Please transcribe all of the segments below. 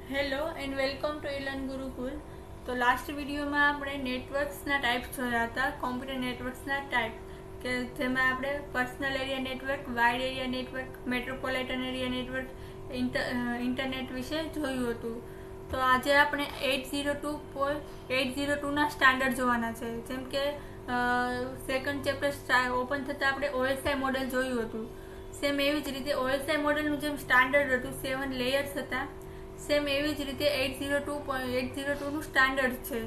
Hello and welcome to Ilan Gurukul. તો last વિડીયોમાં આપણે નેટવર્ક્સના ટાઈપ્સ જોયા હતા, કોમ્પ્યુટર નેટવર્ક્સના ટાઈપ, કે જેમાં આપણે personal area network, wide area network, metropolitan area network, internet વિશે જોયું હતું. તો આજે આપણે 802.802ના સ્ટાન્ડર્ડ જોવાના છે. જેમ કે સેકન્ડ ચેપ્ટર ઓપન થતાં આપણે ઓએસઆઈ મોડેલ જોયું હતું. સેમ એવી જ રીતે ઓએસઆઈ મોડેલનું જેમ સ્ટાન્ડર્ડ હતું, 7 લેયર્સ હતા, સેમ એવી જ રીતે 802.802નું સ્ટાન્ડર્ડ છે.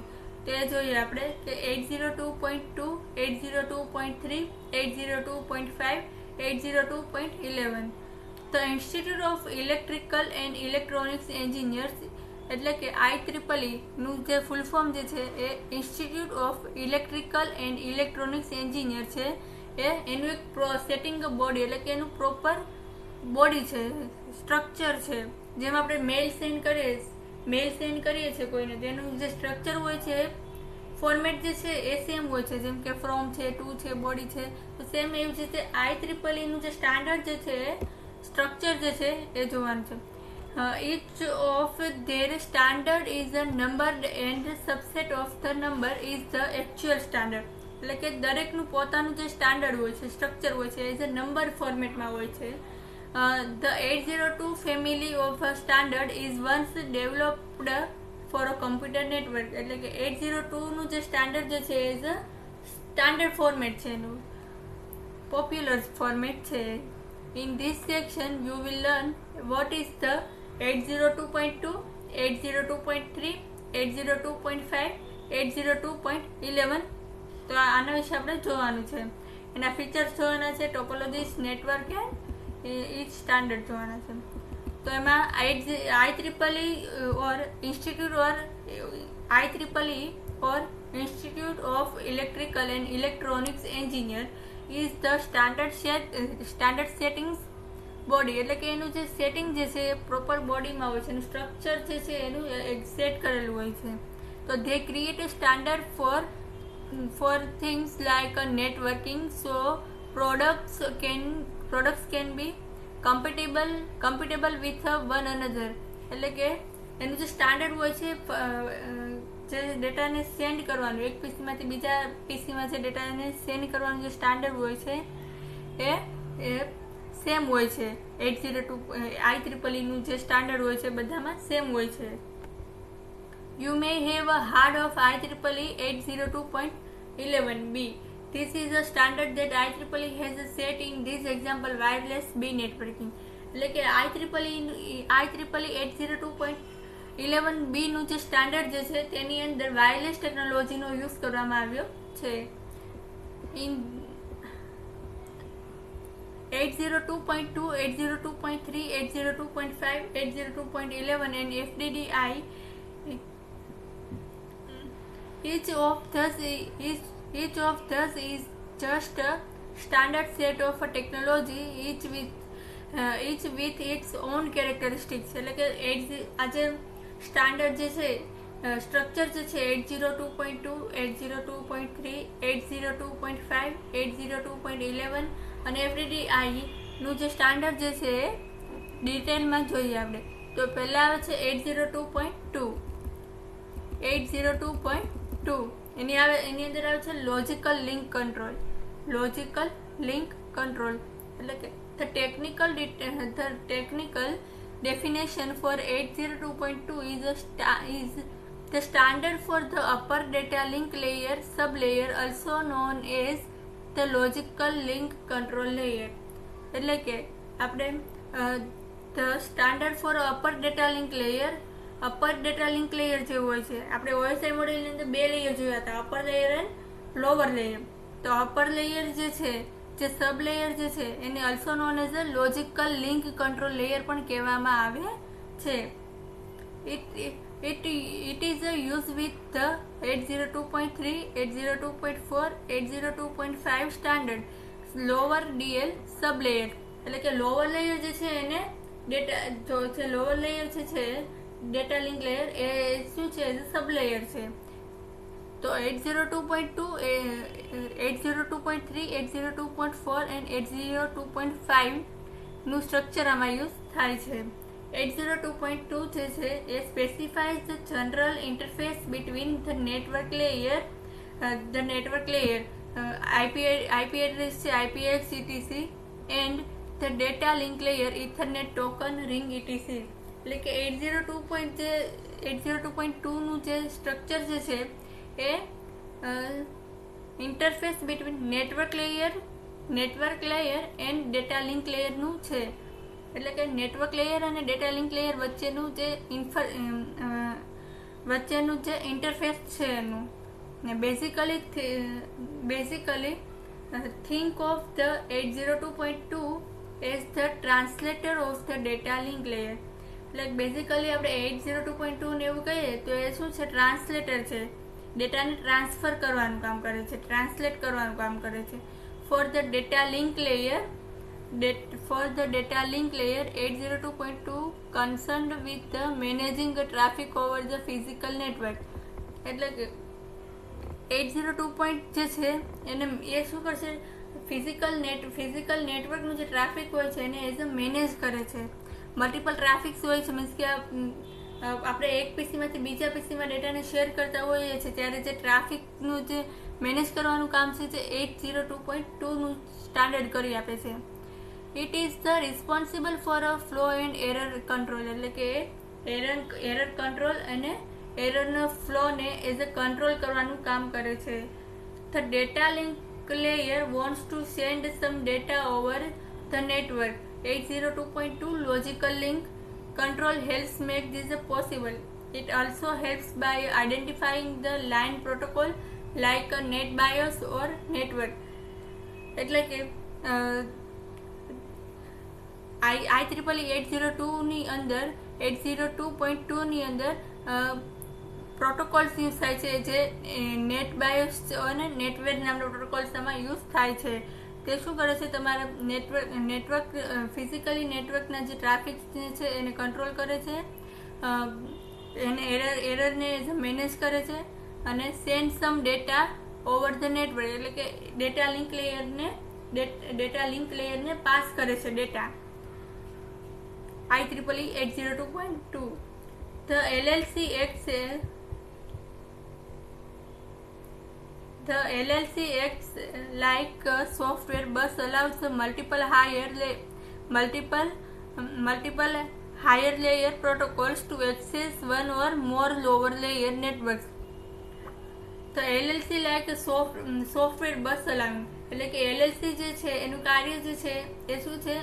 તે જોઈએ આપણે કે 802.2, 802.3, 802.5, 802.11. The institute of electrical and electronics engineers, એટલે કે IEEE નું જે ફૂલ ફોર્મ જે છે એ institute of electrical and electronics engineer છે. એનું એક સેટિંગ બોડી, એટલે કે એનું પ્રોપર બોડી છે, સ્ટ્રક્ચર છે. જેમ આપણે મેલ સેન્ડ કરીએ છીએ કોઈને, તેનું જે સ્ટ્રક્ચર હોય છે, ફોર્મેટ જે છે એ સેમ હોય છે. જેમ કે ફ્રોમ છે, ટુ છે, બોડી છે. તો સેમ એવી જ રીતે IEEE નું જે સ્ટાન્ડર્ડ જે છે, સ્ટ્રક્ચર જે છે એ જોવાનું છે. Each of their standard is a number and subset of the number is the actual standard. એટલે કે દરેકનું પોતાનું જે સ્ટાન્ડર્ડ હોય છે, સ્ટ્રક્ચર હોય છે, એ જે નંબર ફોર્મેટમાં હોય છે. The 802 family of a standard is once developed for a computer network. એટલે કે 802નું જે સ્ટાન્ડર્ડ જે છે એ સ્ટાન્ડર્ડ ફોર્મેટ છે, એનું પોપ્યુલર ફોર્મેટ છે. In this section you will learn what is the 802.2, 802.3, 802.5, 802.11. તો આના વિશે આપણે જોવાનું છે. એના ફીચર્સ જોવાના છે, topologies, network and each standard જોવાના છે. તો એમાં IEEE or Institute of Electrical and Electronics Engineer is the standard settings body. એટલે કે એનું જે સેટિંગ જે છે એ પ્રોપર બોડીમાં હોય છે, એનું સ્ટ્રક્ચર જે છે એનું સેટ કરેલું હોય છે. તો they create a standard for things like a networking, so products can be compatible with one another. એટલે કે એનું જે સ્ટાન્ડર્ડ હોય છે, જે ડેટાને સેન્ડ કરવાનું, એક પીસીમાંથી બીજા પીસીમાં જે ડેટાને સેન્ડ કરવાનું જે સ્ટાન્ડર્ડ હોય છે એ સેમ હોય છે. 802 નું જે સ્ટાન્ડર્ડ હોય છે બધામાં સેમ હોય છે. You may have a heard of IEEE 802.11b. This is a standard that IEEE has set in this example wireless B networking. એટલે કે IEEE 802.11b નું જે સ્ટાન્ડર્ડ જે છે તેની અંદર વાયરલેસ ટેકનોલોજીનો યુઝ કરવામાં આવ્યો છે. In 802.2, 802.3, 802.5, 802.11 and FDDI, each of thus is just a standard set of a technology, each with its own characteristics. એટલે કે આ જે સ્ટાન્ડર્ડ જે છે, સ્ટ્રક્ચર જે છે 802.2, 802.3, 802.5, 802.11 અને FDDI નું જે સ્ટાન્ડર્ડ જે છે એ ડિટેલમાં જોઈએ આપણે. તો પહેલા આવે છે 802.2. એની અંદર આવે છે લોજિકલ લિંક કંટ્રોલ. એટલે કે the technical definition for 802.2 is the standard for the upper data link layer sublayer, also known as the logical link control layer. એટલે કે આપણે the standard for upper data link layer જે હોય છે, આપણે OSI મોડેલની અંદર 2 લેયર જોયા હતા, upper layer and lower layer. તો અપર લેયર જે છે, જે સબ લેયર જે છે, એને also known as a logical link control layer પણ કહેવામાં આવે છે. It is used with the 802.3, 802.4, 802.5 standard lower DL sub layer. એટલે કે લોવર લેયર જે છે એને લોવર લેયર જે છે ડેટા લિંક લેયર, એ શું છે, સબ લેયર છે. તો 802.2, 802.3, 802.4 and 802.5 નું સ્ટ્રક્ચર આમાં યુઝ થાય છે. 802.2 જે છે એ specifies the general interface between the network layer IP address છે IPX etc and the data link layer ethernet token ring etc. એટલે કે 802.2 નું જે સ્ટ્રક્ચર જે છે એ interface between network layer and data link લેયરનું છે. એટલે કે નેટવર્ક લેયર અને ડેટા લિંક લેયર વચ્ચેનું જે ઇન્ટરફેસ છે એનું. Basically think of the 802.2 as the translator of the data link layer. એટલે બેઝિકલી આપણે 802.2 ને એવું કહીએ તો એ શું છે? ટ્રાન્સલેટર છે. ડેટાને ટ્રાન્સફર કરવાનું કામ કરે છે, ટ્રાન્સલેટ કરવાનું કામ કરે છે. For the data link layer, 802.2 concerned with the managing the traffic over the physical network. એટલે કે 802. જે છે એને એ શું કરશે? ફિઝિકલ નેટવર્કનું જે ટ્રાફિક હોય છે એને એઝ અ મેનેજ કરે છે. મલ્ટિપલ ટ્રાફિક્સ હોય છે, મીન્સ કે આપણે એક પીસીમાંથી બીજા પીસીમાં ડેટાને શેર કરતા હોઈએ છીએ ત્યારે જે ટ્રાફિકનું જે મેનેજ કરવાનું કામ છે જે 802.2નું સ્ટાન્ડર્ડ કરી આપે છે. It is the responsible for a flow and error control. એટલે કે એરર કંટ્રોલ અને એરરના ફ્લોને એઝ અ કંટ્રોલ કરવાનું કામ કરે છે. The data link layer wants to send some data over the network. 802.2 logical link control helps make this possible. It also helps by identifying the line protocol like a NetBIOS or network. એટલે કે IEEE 802 ની અંદર 802.2 ની અંદર protocols use થાય છે જે NetBIOS અને નેટવેર નામનો પ્રોટોકોલ્સ એમાં યુઝ થાય છે. તે શું કરે છે? તમારા ફિઝિકલી નેટવર્કના જે ટ્રાફિક છે એને કંટ્રોલ કરે છે, એને એરરને મેનેજ કરે છે અને send some data over the network. એટલે કે ડેટા લિંક લેયરને પાસ કરે છે data. IEEE 802.2. The LLC acts like a software bus, allows multiple higher layer protocols to access one or more lower layer networks. The LLC like a software bus allowing. એટલે કે LLC જે છે એનું કાર્ય જે છે એ શું છે?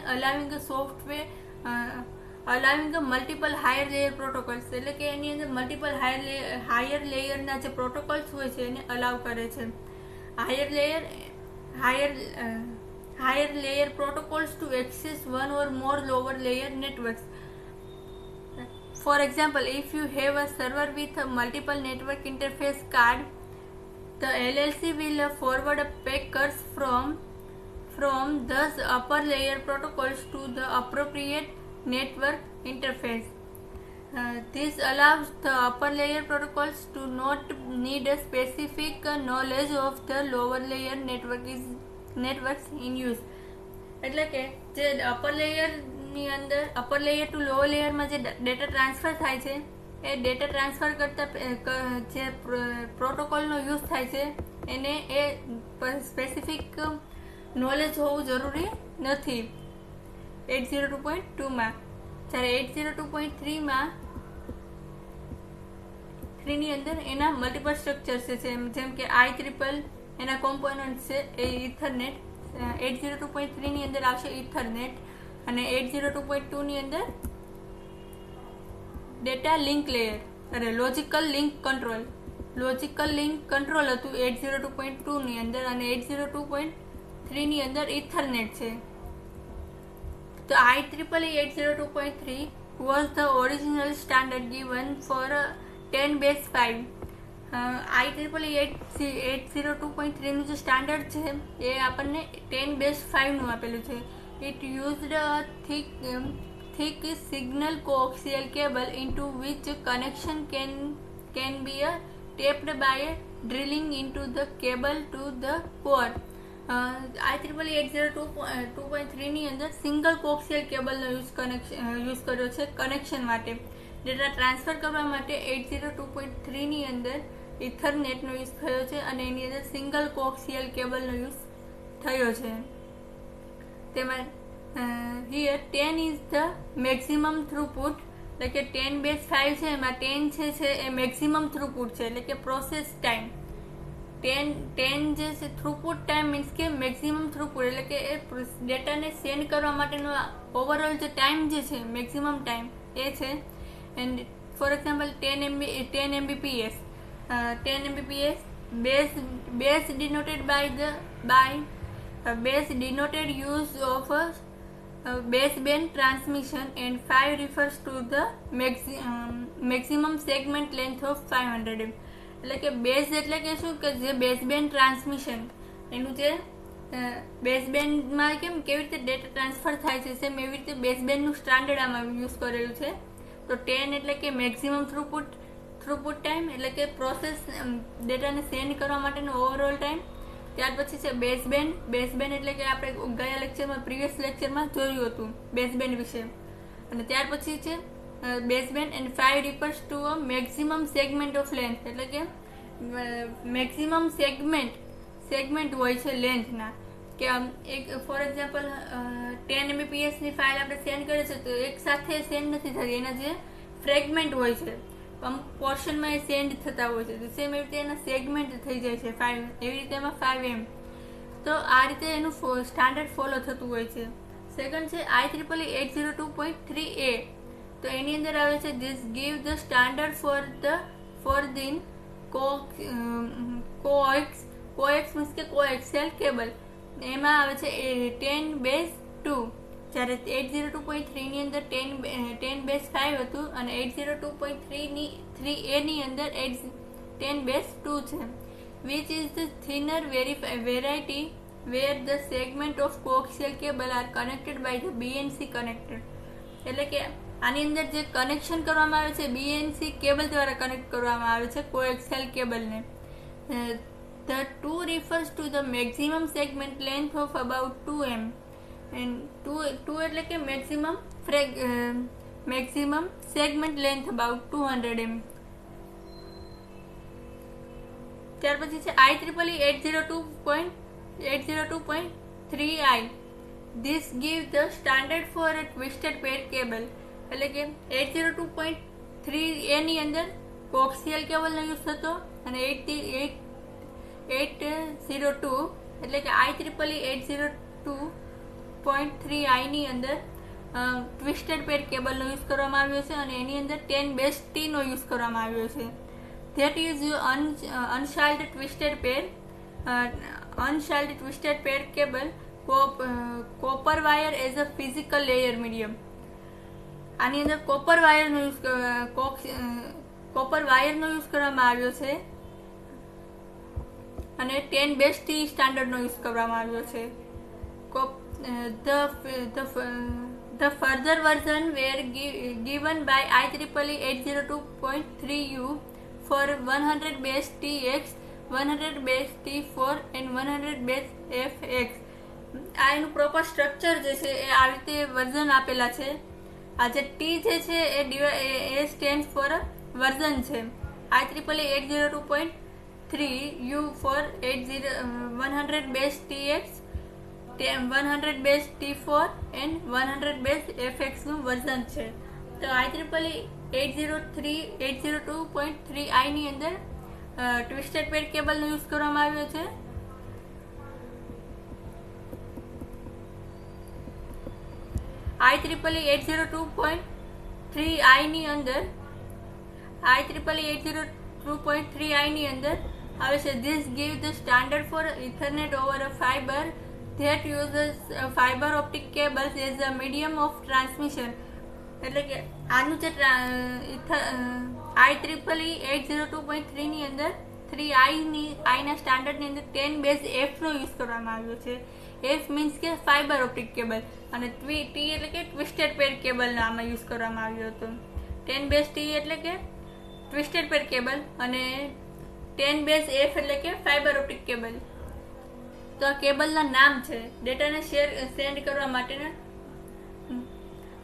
allowing multiple higher layer protocols. એટલે કે એની અંદર મલ્ટિપલ હાયર લેયરના જે પ્રોટોકોલ્સ હોય છે એને અલાઉ કરે છે. Higher layer protocols two access one or more lower layer networks. For example, if you have a server with a multiple network interface card, the LLC will forward packets from the upper layer protocols to the appropriate network interface. This allows the upper layer protocols to not need a specific knowledge of the lower layer networks in use. એટલે કે જે upper layer two lower લેયરમાં જે data transfer થાય છે એ data transfer કરતા જે પ્રોટોકોલનો યુઝ થાય છે એને એ સ્પેસિફિક નોલેજ હોવું જરૂરી નથી 802.2માં. જ્યારે 802.3 ની અંદર એના મલ્ટિપલ સ્ટ્રક્ચર છે જેમ કે IEEE એના કોમ્પોનન્ટ છે એ ઇથરનેટ. 802.3 ની અંદર આવશે ઇથરનેટ અને 802.2 ની અંદર data link layer logical link control હતું 802.2 ની અંદર અને 802.3 ની અંદર ઇથરનેટ છે. The IEEE 802.3 was the original standard given for 10-5. IEEE 802.3 નું જે સ્ટાન્ડર્ડ છે એ આપણને 10-5 નું આપેલું છે. It used a thick signal coaxial cable into which connection can be tapped by drilling into the cable to the core. IEEE 802.3 ની અંદર single coaxial કેબલનો યુઝ કર્યો છે કનેક્શન માટે. ડેટા ટ્રાન્સફર કરવા માટે 802.3 ની અંદર ઇથરનેટનો યુઝ થયો છે અને એની અંદર સિંગલ કોક્સિયલ કેબલનો યુઝ થયો છે. તેમાં here 10 is the maximum throughput, એટલે કે 10/5 છે, એમાં 10 છે એ મેક્સિમમ થ્રુપુટ છે, એટલે કે પ્રોસેસ ટાઈમ. 10 જે છે થ્રુપુટ ટાઈમ મીન્સ કે મેક્સિમમ થ્રુપુટ, એટલે કે એ ડેટાને સેન્ડ કરવા માટેનો ઓવરઓલ જે ટાઈમ જે છે મેક્સિમમ ટાઈમ એ છે. And four example 10 Mbps 10 Mbps base denoted by base denoted use of baseband transmission and 5 refers to the maximum segment length of 500 m. એટલે કે બેઝ એટલે કે શું કે જે બેઝબેન્ડ ટ્રાન્સમિશન એનું જે બેઝબેન્ડમાં કેવી રીતે ડેટા ટ્રાન્સફર થાય છે સેમ એવી રીતે બેઝબેન્ડનું સ્ટાન્ડર્ડ આમાં યુઝ કરેલું છે. તો 10 એટલે કે મેક્સિમમ થ્રુપુટ ટાઈમ, એટલે કે પ્રોસેસ ડેટાને સેન્ડ કરવા માટેનો ઓવરઓલ ટાઈમ. ત્યાર પછી છે બેઝબેન્ડ એટલે કે આપણે ગયા લેક્ચરમાં પ્રીવિયસ લેક્ચરમાં જોયું હતું બેઝબેન્ડ વિશે. અને ત્યાર પછી છે baseband and 5 refers to a maximum segment of length, એટલે કે મેક્સિમમ સેગમેન્ટ હોય છે લેન્થના. કે એક ફોર એક્ઝામ્પલ 10 Mbps ની ફાઇલ આપણે સેન્ડ કરીએ છીએ તો એક સાથે સેન્ડ નથી થતી, એના જે ફ્રેગમેન્ટ હોય છે અમુક પોર્શનમાં એ સેન્ડ થતા હોય છે, તો સેમ એવી રીતે એના સેગમેન્ટ થઈ જાય છે 5, એવી રીતે એમાં 5 m. તો આ રીતે એનું સ્ટાન્ડર્ડ ફોલો થતું હોય છે. સેકન્ડ છે IEEE 802.3a. તો એની અંદર આવે છે this give the standard for the coax means કે કોએક્સિયલ કેબલ. એમાં આવે છે 10/2, જ્યારે 802.3 ની અંદર 10/5 હતું અને 802.3a ની અંદર 10/2 છે. which is the thinner variety where the segment of coaxial cable are connected by the BNC connector. એટલે કે આની અંદર જે કનેક્શન કરવામાં આવે છે BNC કેબલ દ્વારા કનેક્ટ કરવામાં આવે છે coaxial કેબલને. The 2 refers to the maximum segment length of about 2 m. and 2 એટલે કે maximum segment length about 200 m. ત્યાર પછી છે IEEE 802.3i. This gives the standard for a twisted pair cable. એટલે કે 802.3a ની અંદર કોક્સિયલ કેબલનો યુઝ થતો અને 802 એટલે કે IEEE 802.3i ની અંદર ટ્વિસ્ટેડ પેર કેબલનો યુઝ કરવામાં આવ્યો છે અને એની અંદર 10/T નો યુઝ કરવામાં આવ્યો છે. That is unshielded twisted pair cable copper wire as a physical layer medium. આની અંદર કોપર વાયરનો યુઝ કરવામાં આવ્યો છે અને 10/T સ્ટાન્ડર્ડનો યુઝ કરવામાં આવ્યો છે. The further version were given by IEEE 802.3u for 100/Tx, 100/T4 and 100/Fx. આ એનું પ્રોપર સ્ટ્રક્ચર જે છે એ આ રીતે વર્ઝન આપેલા છે. આ જે ટી જે છે એ સ્ટેન્ડ ફોર વર્ઝન છે. IEEE 802.3u for 100/Tx, 100/T4 and 100/Fx નું વર્ઝન છે. તો IEEE 802.3i ની અંદર ટ્વિસ્ટેડ પેર કેબલનો યુઝ કરવામાં આવ્યો છે. IEEE 802.3i ની અંદર આવે છે this gives the standard for Ethernet over a fiber that uses fiber optic cables as a medium of transmission. એટલે કે આનું જે IEEE 802.3 ની અંદર 3i ના સ્ટાન્ડર્ડની અંદર 10/F નો યુઝ કરવામાં આવ્યો છે. F મીન્સ કે ફાઇબર ઓપ્ટિક કેબલ અને T એટલે કે ટ્વિસ્ટેડ પેર કેબલનો આમાં યુઝ કરવામાં આવ્યો હતો. 10/T એટલે કે ટ્વિસ્ટેડ પેર કેબલ અને 10/F એટલે કે ફાઇબર ઓપ્ટિક કેબલ. તો આ કેબલના નામ છે ડેટાને સેન્ડ કરવા માટેના.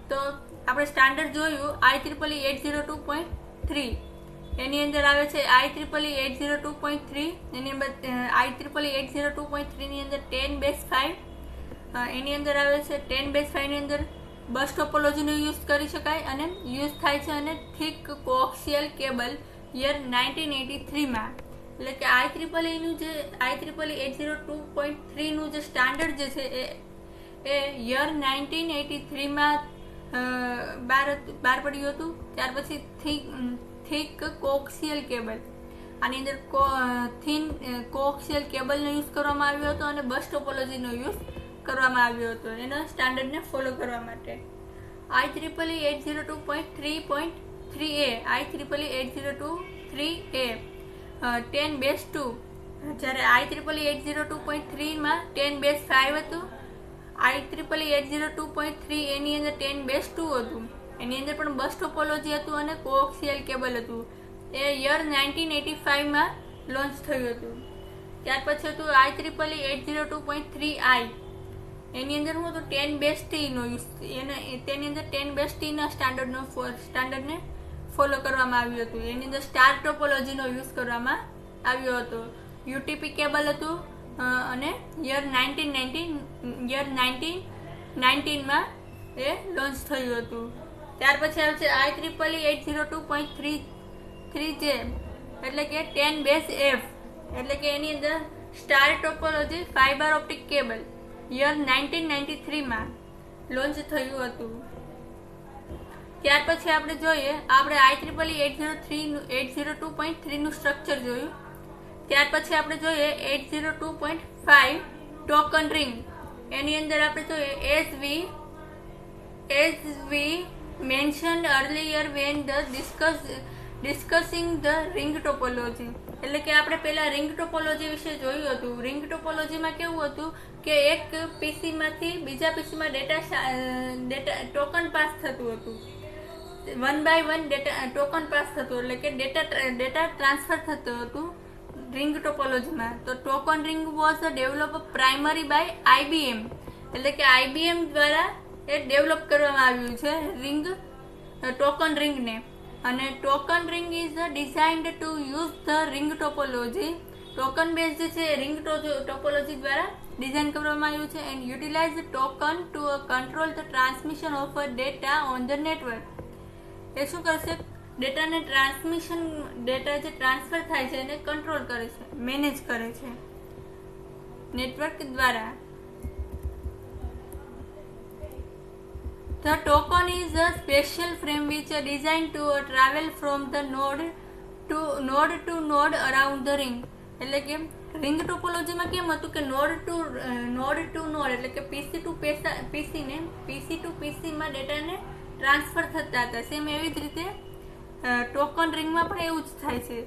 તો આપણે સ્ટાન્ડર્ડ જોયું IEEE 802.3, એની અંદર આવે છે IEEE 802.3, એની અંદર IEEE 802.3 ની અંદર 10/5, એની અંદર આવે છે 10/5 ની અંદર બસ ટોપોલોજીનો યુઝ કરી શકાય અને યુઝ થાય છે અને થિક કોક્સિયલ કેબલ યર 1983 એટલે કે IEEE નું જે IEEE 802.3 નું જે સ્ટાન્ડર્ડ જે છે એ યર 1983 બહાર પડ્યું હતું. ત્યાર પછી થિક કોક્સિયલ કેબલ, આની અંદર થિન કોક્સિયલ કેબલનો યુઝ કરવામાં આવ્યો હતો અને બસ ટોપોલોજીનો યુઝ કરવામાં આવ્યો હતો એના સ્ટાન્ડર્ડને ફોલો કરવા માટે. IEEE 802.3.3a, IEEE 802.3a 10/2, જ્યારે IEEE 802.3 10/5 હતું. IEEE 802.3 એની અંદર 10/2 હતું, એની અંદર પણ બસ ટોપોલોજી હતું અને કોક્સિયલ કેબલ હતું. એ યર 1985 લોન્ચ થયું હતું. ત્યાર પછી હતું IEEE 802.3i, એની અંદર હું તો 10/T નો યુઝ, તેની અંદર 10/T ના સ્ટાન્ડર્ડને ફોલો કરવામાં આવ્યું હતું. એની અંદર સ્ટાર ટોપોલોજીનો યુઝ કરવામાં આવ્યો હતો. UTP કેબલ હતું અને યર 1919 એ લોન્ચ થયું હતું. ત્યાર પછી આવે છે IEEE 802.3j એટલે કે 10/F, એટલે કે એની અંદર star topology fibre optic cable year 1993 launch થયું હતું. ત્યાર પછી આપણે જોઈએ, આપણે IEEE 802.3 નું સ્ટ્રક્ચર જોયું. ત્યાર પછી આપણે જોઈએ 802.5 ટોકન રિંગ. એની અંદર આપણે જોઈએ as we mentioned earlier when the discussing the ring topology, એટલે કે આપણે પહેલા રિંગ ટોપોલોજી વિશે જોયું હતું. રિંગ ટોપોલોજીમાં કેવું હતું કે એક પીસી માંથી બીજા પીસીમાં ડેટા ટોકન પાસ થતું હતું, 1 by 1 ડેટા ટોકન પાસ થતું, એટલે કે ડેટા ટ્રાન્સફર થતું હતું રિંગ ટોપોલોજીમાં. તો token ring was develop primary by IBM, એટલે કે IBM દ્વારા એ ડેવલપ કરવામાં આવ્યું છે રિંગ ટોકન રિંગને. અને token ring is designed to use the ring topology, token base જે છે રિંગ ટોપોલોજી દ્વારા ડિઝાઇન કરવામાં આવ્યું છે. And utilize token to control the transmission of data on the network. એ શું કરશે, ડેટાને ડેટા જે ટ્રાન્સફર થાય છે એને કંટ્રોલ કરે છે, મેનેજ કરે છે નેટવર્ક દ્વારા. The token is a special frame which is designed to travel from the node to node around the ring. એટલે કે રિંગ ટોપોલોજીમાં કેમ હતું કે નોડ ટુ નોડ એટલે કે PC ટુ PC માં ડેટાને ટ્રાન્સફર થતા હતા. સેમ એવી જ રીતે ટોકન રિંગમાં પણ એવું જ થાય છે.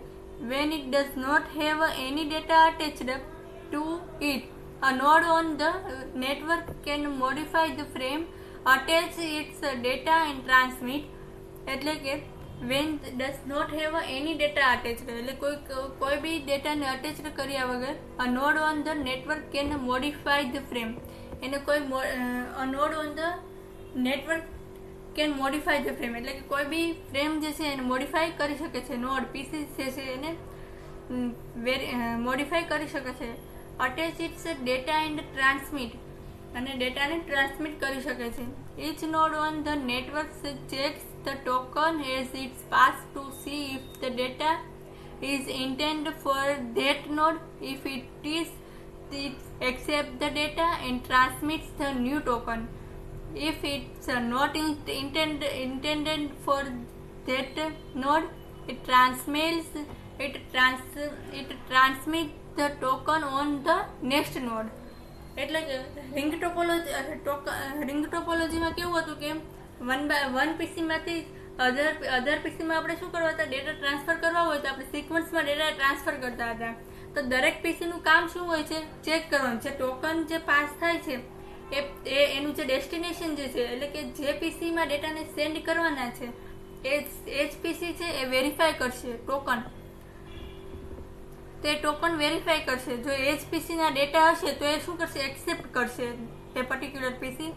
When it does not have any data attached to it, a node on the network can modify the frame, attach its data and transmit. એટલે કે when does not have any data attached, એટલે કોઈ બી ડેટાને attach કર્યા વગર a node on the network can modify the frame, એને કોઈ a node on the network can modify the frame, એટલે કે કોઈ બી ફ્રેમ જે છે એને મોડિફાઈ કરી શકે છે. નોડ પીસી જે છે એને મોડિફાઈ કરી શકે છે. Attach its data and transmit, અને ડેટાને ટ્રાન્સમિટ કરી શકે છે. each node on the network checks the token as it passes to see if the data is intended for that node. If it is, it accepts the data and transmits the new token. If it's not intended for that node, it transmits the token on the next node. એટલે કે ring ટોપોલોજીમાં કેવું હતું કે one પીસીમાંથી અધર પીસીમાં આપણે શું કરવા હતા, data transfer કરવા હોય તો આપણે સિક્વન્સમાં ડેટા ટ્રાન્સફર કરતા હતા. તો દરેક પીસીનું કામ શું હોય છે, ચેક કરવાનું છે ટોકન જે પાસ થાય છે એનું જે ડેસ્ટિનેશન જે છે, એટલે કે જે પીસીમાં ડેટાને સેન્ડ કરવાના છે એ જ પીસી છે એ વેરીફાઈ કરશે ટોકન. તો એ ટોકન વેરીફાઈ કરશે. જો એ જ પીસીના ડેટા હશે તો એ શું કરશે, એક્સેપ્ટ કરશે. એ પર્ટિક્યુલર પીસી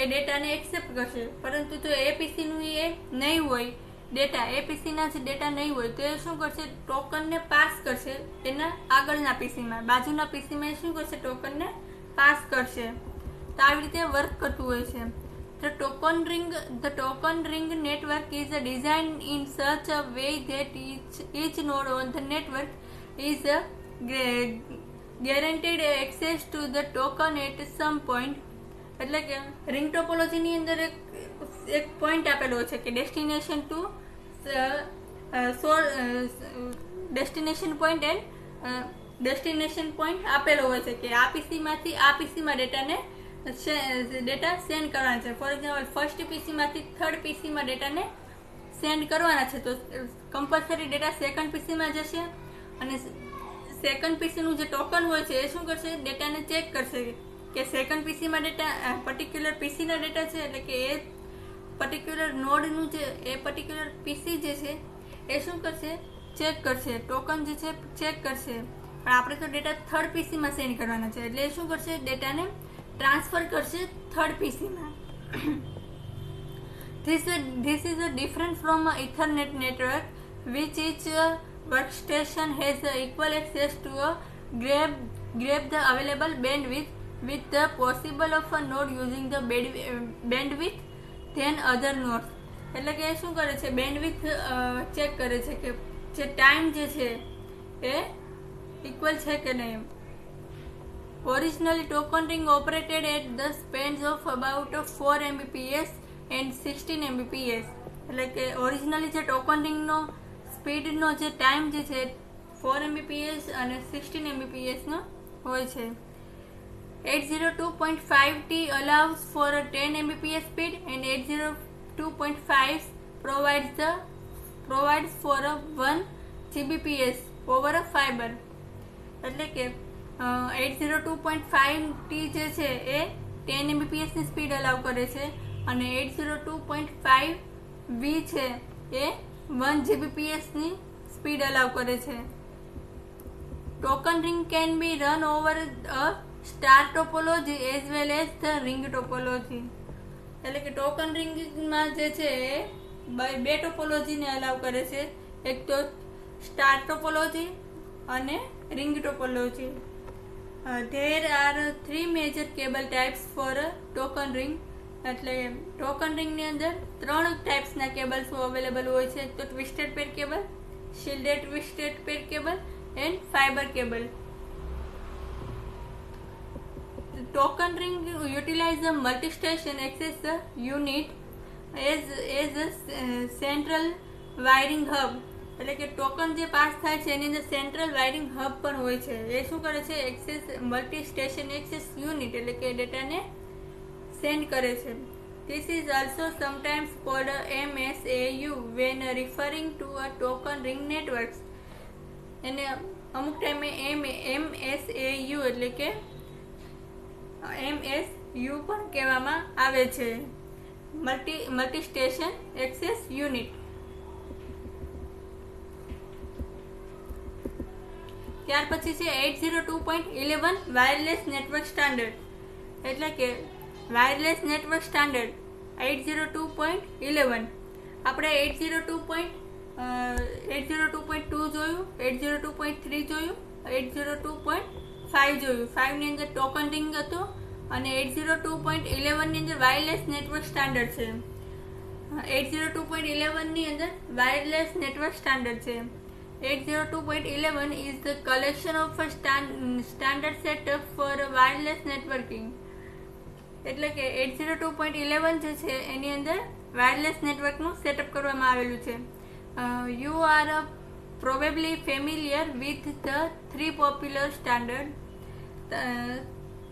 એ ડેટાને એક્સેપ્ટ કરશે. પરંતુ જો એ પીસીનું એ નહીં હોય ડેટા, એ પીસીના જ ડેટા નહીં હોય તો એ શું કરશે, ટોકનને પાસ કરશે એના આગળના પીસીમાં, બાજુના પીસીમાં એ શું કરશે, ટોકનને પાસ કરશે. તો આવી રીતે વર્ક કરતું હોય છે. The token ring network is designed in such a way that each node on the network is guaranteed access to the token at some point. એટલે કે રિંગ ટોપોલોજીની અંદર એક પોઈન્ટ આપેલો છે કે destination to destination point and destination point આપેલો હોય છે કે આ પીસીમાંથી આ પીસીમાં ડેટા સેન્ડ કરવાના છે. ફોર એક્ઝામ્પલ ફર્સ્ટ પીસીમાંથી થર્ડ પીસીમાં ડેટાને સેન્ડ કરવાના છે તો કમ્પલસરી ડેટા સેકન્ડ પીસીમાં જશે અને સેકન્ડ પીસીનું જે ટોકન હોય છે એ શું કરશે, ડેટાને ચેક કરશે કે સેકન્ડ પીસીમાં ડેટા પર્ટિક્યુલર પીસીના ડેટા છે, એટલે કે એ પર્ટિક્યુલર નોડનું જે એ પર્ટિક્યુલર પીસી જે છે એ શું કરશે, ચેક કરશે, ટોકન જે છે ચેક કરશે. પણ આપણે તો ડેટા થર્ડ પીસીમાં સેન્ડ કરવાના છે એટલે એ શું કરશે, ડેટાને ટ્રાન્સફર કરશે third પીસીમાં. This is different from Ethernet network, which each workstation has equal access to grab the available bandwidth, with the possible of a node using the bandwidth than other nodes. એટલે કે શું કરે છે, bandwidth check કરે છે કે જે time જે છે એ ઇક્વલ છે કે નહીં. Originally, token ring operated at the speeds of about 4 Mbps and 16 Mbps. એટલે કે ઓરિજિનલી જે ટોકન રિંગનો સ્પીડનો જે ટાઈમ જે છે 4 Mbps અને 16 Mbps નો હોય છે. 802.5T allows for a 10 Mbps speed and 802.5 provides for a 1 Gbps over a fiber. એટલે કે 802.5T જે છે એ 10 Mbps ની સ્પીડ અલાઉ કરે છે અને 802.5V છે એ 1 Gbps ની સ્પીડ અલાઉ કરે છે. Token ring can be run over a star topology as well as the ring topology. એટલે કે ટોકન રિંગમાં જે છે એ બે ટોપોલોજીને અલાઉ કરે છે, એક તો સ્ટાર ટોપોલોજી અને ring topology. There are 3 major cable types for a token ring. એટલે ટોકન રિંગની અંદર 3 ટાઈપ્સના કેબલ્સ અવેલેબલ હોય છે, તો twisted pair cable, shielded twisted pair cable and fibre cable. Token ring utilize a multi-station access unit as a central wiring hub. એટલે કે token જે પાસ થાય છે એની અંદર સેન્ટ્રલ વાયરિંગ હબ પણ હોય છે. એ શું કરે છે, access multi station access unit એટલે કે ડેટાને સેન્ડ કરે છે. This is also sometimes called MSAU when referring to a token ring networks. એને અમુક ટાઈમે MSAU એટલે કે MSU પણ કહેવામાં આવે છે, મલ્ટી સ્ટેશન એક્સેસ યુનિટ. ત્યાર પછી છે 802.11 વાયરલેસ નેટવર્ક સ્ટાન્ડર્ડ. એટલે કે વાયરલેસ નેટવર્ક સ્ટાન્ડર્ડ 802.11 આપણે 802.2 જોયું, 802.3 જોયું, 802.5 જોયું. 5 ની અંદર ટોકન રિંગ હતું અને 802.11 ની અંદર વાયરલેસ નેટવર્ક સ્ટાન્ડર્ડ છે. 802.11 ની અંદર વાયરલેસ નેટવર્ક સ્ટાન્ડર્ડ છે. 802.11 is the collection of a standard setup for wireless networking. એટલે કે 802.11 જે છે એની અંદર વાયરલેસ નેટવર્કનું સેટઅપ કરવામાં આવેલું છે. You are probably familiar with the 3 popular standard.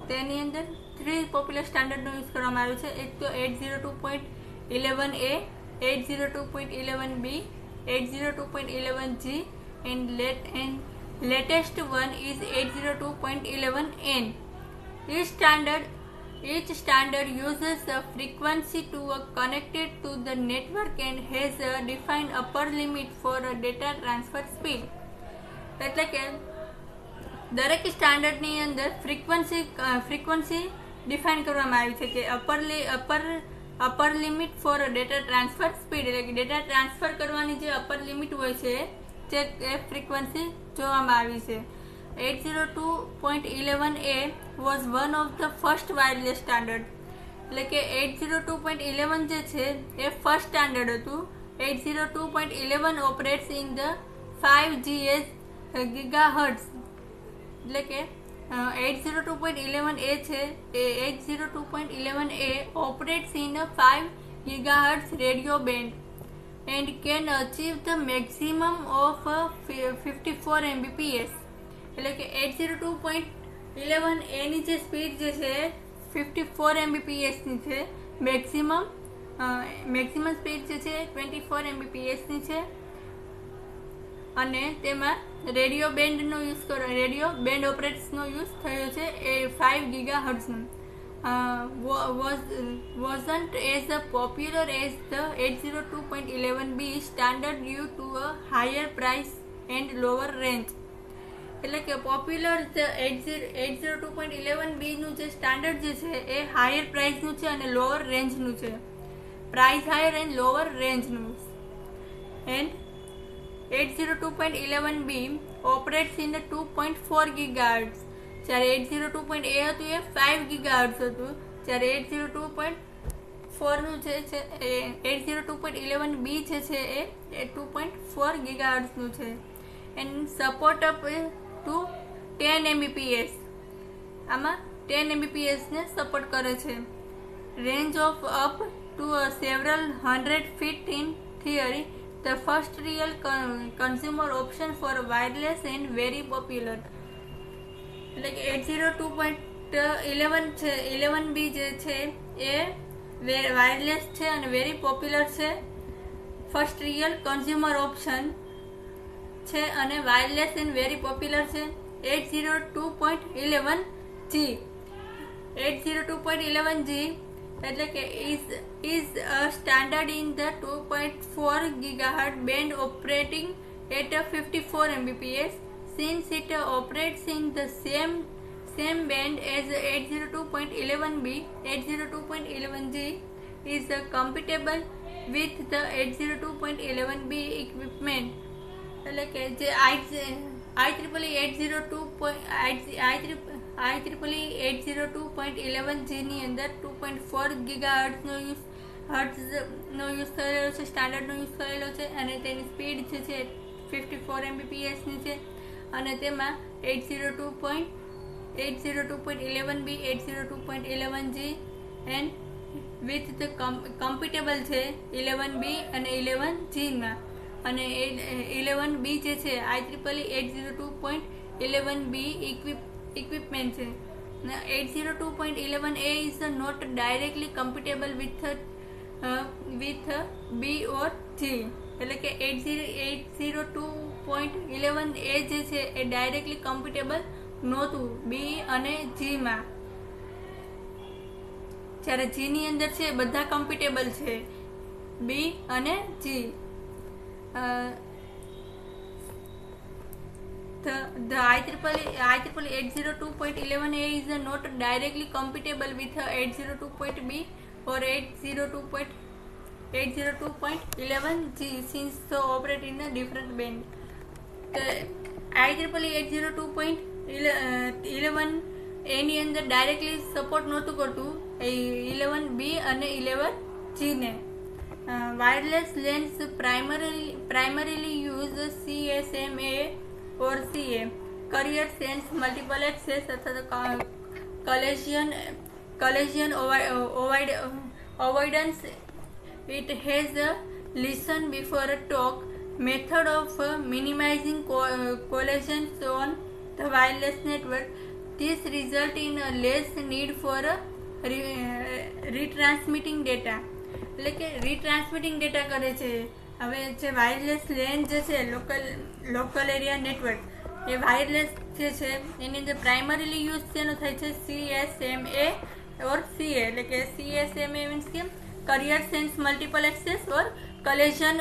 તેની અંદર 3 પોપ્યુલર સ્ટાન્ડર્ડનો યુઝ કરવામાં આવ્યો છે. એક તો 802.11a, 802.11b, 802.11g and latest one is 802.11n. Each standard uses a frequency to connected to the network and has a defined upper limit for a data transfer speed. એટલે કે દરેક સ્ટાન્ડર્ડની અંદર frequency define કરવામાં આવી છે કે upper limit for data transfer speed, એટલે કે ડેટા ટ્રાન્સફર કરવાની જે અપર લિમિટ હોય છે તે ફ્રીક્વન્સી જોવામાં આવી છે. 802.11a was one of the first wireless standard, એટલે કે 802.11 જે છે એ ફર્સ્ટ સ્ટાન્ડર્ડ હતું. 802.11 ઓપરેટ્સ ઇન ધ 5 GHz, એટલે કે 802.11a છે એ 802.11a operates in a 5 GHz radio band and can achieve the maximum of 54 Mbps, એટલે કે 802.11a ની જે સ્પીડ જે છે 54 Mbps ની છે. મેક્સિમમ સ્પીડ જે છે 24 Mbps ની છે અને તેમાં રેડિયો બેન્ડ ઓપરેટ્સનો યુઝ થયો છે એ 5 GHz no. wasn't as popular as the 802.11b standard due to a higher price and lower range, એટલે કે પોપ્યુલર 802.11b નું જે સ્ટાન્ડર્ડ જે છે એ હાયર પ્રાઇસનું છે અને લોઅર રેન્જનું છે. પ્રાઇસ હાયર એન્ડ લોઅર રેન્જનું. And 802.11b operates in the 2.4 GHz, જ્યારે 802.a હતું એ 5 GHz હતું, જ્યારે 802.4 નું છે 802.11b જે છે એ 2.4 GHz નું છે. And support up to 10 Mbps, આમાં 10 Mbps ને સપોર્ટ કરે છે. Range of up to several 100 feet in theory, the first real consumer option for wireless and very popular, એટલે કે 802.11b જે છે એ વાયરલેસ છે અને વેરી પોપ્યુલર છે. ફર્સ્ટ રિયલ કન્ઝ્યુમર ઓપ્શન છે અને વાયરલેસ એન્ડ વેરી પોપ્યુલર છે. 802.11g એટલે કે is a standard in the 2.4 GHz band operating at a 54 Mbps, since it operates in the same band as 802.11b. 802.11g is compatible with the 802.11b equipment, એટલે કે જે IEEE 802.11g ની અંદર 2.4 GHz નો use થયેલો છે, સ્ટાન્ડર્ડનો use થયેલો છે અને તેની સ્પીડ જે છે 54 Mbps ની છે અને તેમાં 802.11b 802.11g and with the compatible છે 11b અને 11g માં. અને 11b જે છે IEEE 802.11b equipment છે. 802.11a is not directly compatible with b or g, એટલે કે 802.11a જે છે એ ડાયરેક્ટલી કમ્પેટેબલ નહોતું b અને g માં, જ્યારે g ની અંદર છે બધા કમ્પેટેબલ છે b અને g. The IEEE 802.11a is not directly compatible with 802.b or 802.11g since they operate in a different band. The IEEE 802.11a ની અંદર ડાયરેક્ટલી સપોર્ટ નહોતું કરતું 11b અને 11g ને. Wireless LANs primarily use CSMA or CA, carrier sense multiple access અથવા collision avoidance. It has a listen before a talk method of minimizing collisions on the wireless network. This results in a less need for retransmitting data, એટલે કે રીટ્રાન્સમિટિંગ data કરે છે. હવે જે wireless lane જે છે local area network એ wireless જે છે એની અંદર પ્રાઇમરીલી યુઝ શેનો થાય છે CSMA ઓર CA, એટલે કે CSMA મીન્સ કે carrier sense multiple access or collision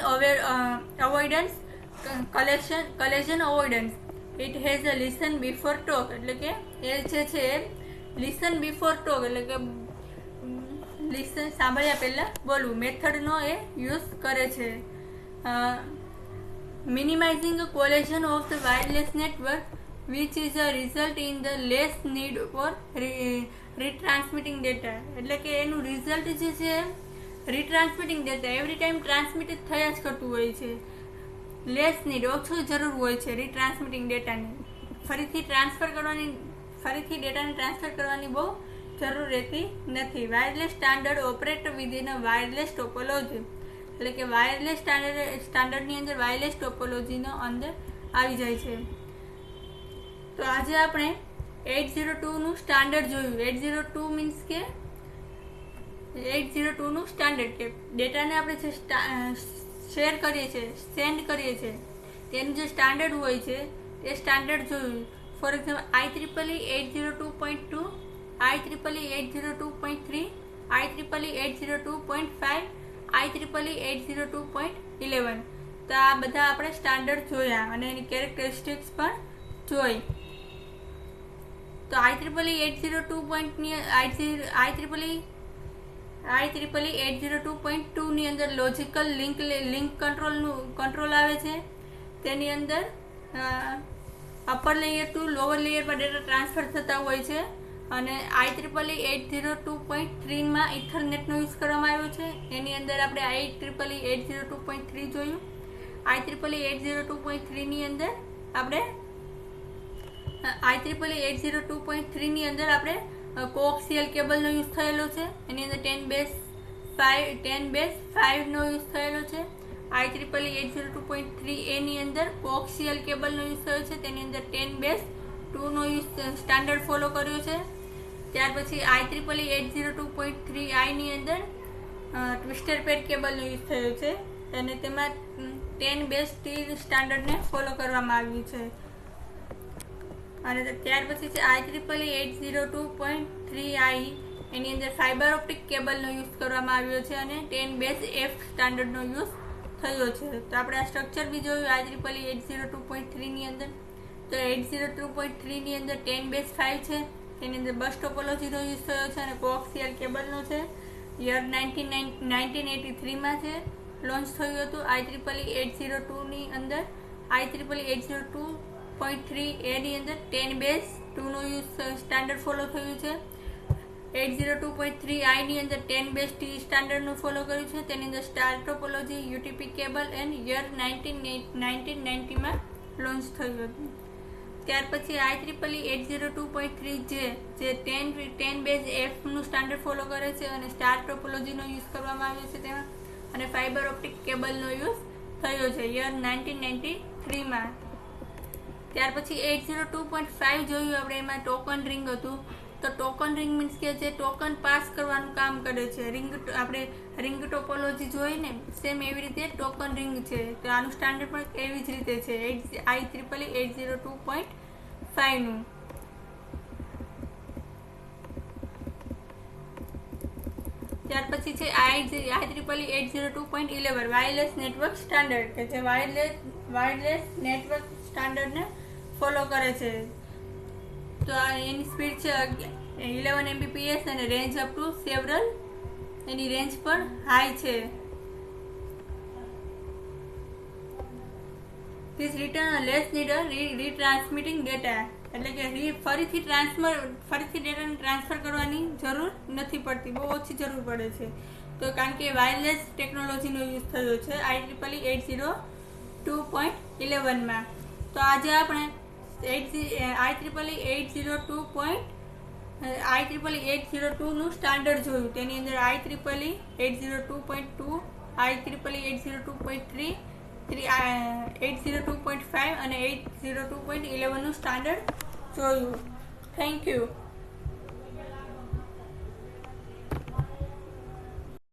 avoidance. It has a listen before talk, એટલે કે એ જે છે લિસન બિફોર ટોક, એટલે કે લિસન સાંભળ્યા પહેલા બોલવું મેથડનો એ યુઝ કરે છે. Minimising collision of the wireless network which is a result in the less need for retransmitting data, એટલે કે એનું રિઝલ્ટ જે છે retransmitting data every time transmit થયા જ કરતું હોય છે. લેસ નીડ ઓછું જરૂર હોય છે રીટ્રાન્સમિટિંગ ડેટાની, ફરીથી ડેટાને ટ્રાન્સફર કરવાની બહુ જરૂર રહેતી નથી. Wireless standard operate within a wireless topology, એટલે કે વાયરલેસ સ્ટાન્ડર્ડની અંદર વાયરલેસ ટોપોલોજીનો અંદર આવી જાય છે. તો આજે આપણે 802નું સ્ટાન્ડર્ડ જોયું. 802 મીન્સ કે 802નું સ્ટાન્ડર્ડ કે ડેટાને આપણે જે શેર કરીએ છીએ, સેન્ડ કરીએ છીએ, તેનું જે સ્ટાન્ડર્ડ હોય છે તે સ્ટાન્ડર્ડ જોયું. For example IEEE 802.2, IEEE 802.3, IEEE 802.5, IEEE 802.11. તો આ બધા આપણે સ્ટાન્ડર્ડ જોયા અને એની કેરેક્ટરિસ્ટિક્સ પણ જોઈ. તો IEEE 802.2 ની અંદર લોજિકલ લિંક કંટ્રોલ આવે છે. તેની અંદર અપર લેયર ટુ લોઅર લેયરમાં ડેટા ટ્રાન્સફર થતા હોય છે. અને IEEE 802.3 માં ઇથરનેટનો યુઝ કરવામાં આવ્યો છે. એની અંદર આપણે IEEE 802.3 જોયું. IEEE 802.3 ની અંદર આપણે IEEE 802.3 ની અંદર આપણે કોએક્સિયલ કેબલનો યુઝ થયેલો છે. એની અંદર 10 નો યુઝ થયેલો છે. IEEE 802.3a ની અંદર કોએક્સિયલ કેબલનો યુઝ થયો છે. તેની અંદર 10 નો યુઝ સ્ટાન્ડર્ડ ફોલો કર્યો છે. ત્યાર પછી IEEE 802.3i ની અંદર ટ્વિસ્ટર પેડ કેબલનો યુઝ થયો છે અને તેમાં 10 સ્ટાન્ડર્ડને ફોલો કરવામાં આવ્યું છે. અને ત્યાર પછી છે IEEE 802.3i, એની અંદર ફાઇબર ઓપ્ટિક કેબલનો યુઝ કરવામાં આવ્યો છે અને 10 સ્ટાન્ડર્ડનો યુઝ થયો છે. તો આપણે આ સ્ટ્રક્ચર બી જોયું IEEE 802.3 ની અંદર. તો 802.3 ની અંદર 10 છે, તેની અંદર બસ ટોપોલોજીનો યુઝ થયો છે અને કોએક્સિયલ કેબલનો છે. યર 1983માં છે લોન્ચ થયું હતું. IEEE 802 ની અંદર IEEE 802.3a ની અંદર 10 નો યુઝ સ્ટાન્ડર્ડ ફોલો થયું છે. 802.3i ની અંદર 10 સ્ટાન્ડર્ડનું ફોલો કર્યું છે. તેની અંદર star topology, UTP cable and year 1990માં લોન્ચ થયું હતું. ત્યાર પછી IEEE 802.3j જે 10 નું સ્ટાન્ડર્ડ ફોલો કરે છે અને સ્ટાર ટોપોલોજીનો યુઝ કરવામાં આવ્યો છે તેમાં, અને ફાઇબર ઓપ્ટિક કેબલનો યુઝ થયો છે યર 1993માં. ત્યાર પછી 802.5 જોયું આપણે, એમાં ટોકન રિંગ હતું. તો ટોકન રિંગ મીન્સ કે જે ટોકન પાસ કરવાનું કામ કરે છે. આપણે રિંગ ટોપોલોજી જોઈ ને, સેમ એવી રીતે ટોકન રિંગ છે. તો આનું સ્ટાન્ડર્ડ પણ એવી જ રીતે છે IEEE 802.5 નું. ત્યાર પછી છે IEEE 802.11 વાયરલેસ નેટવર્ક સ્ટાન્ડર્ડ, કે જે વાયરલેસ નેટવર્ક સ્ટાન્ડર્ડને ફોલો કરે છે. તો એની સ્પીડ છે 11 Mbps અને રેન્જ અપ ટુ સેવરલ, એની રેન્જ પણ હાઈ છે. This return less need retransmitting data, એટલે કે ફરીથી ડેટાને ટ્રાન્સફર કરવાની જરૂર નથી પડતી, બહુ ઓછી જરૂર પડે છે. તો કારણ કે વાયરલેસ ટેકનોલોજીનો યુઝ થયો છે IEEE 802.11માં. તો આજે આપણે IEEE 802 નું સ્ટાન્ડર્ડ જોયું. તેની અંદર IEEE 802.2, IEEE 802.3, 802.5 અને 802.11 નું સ્ટાન્ડર્ડ જોયું. Thank you.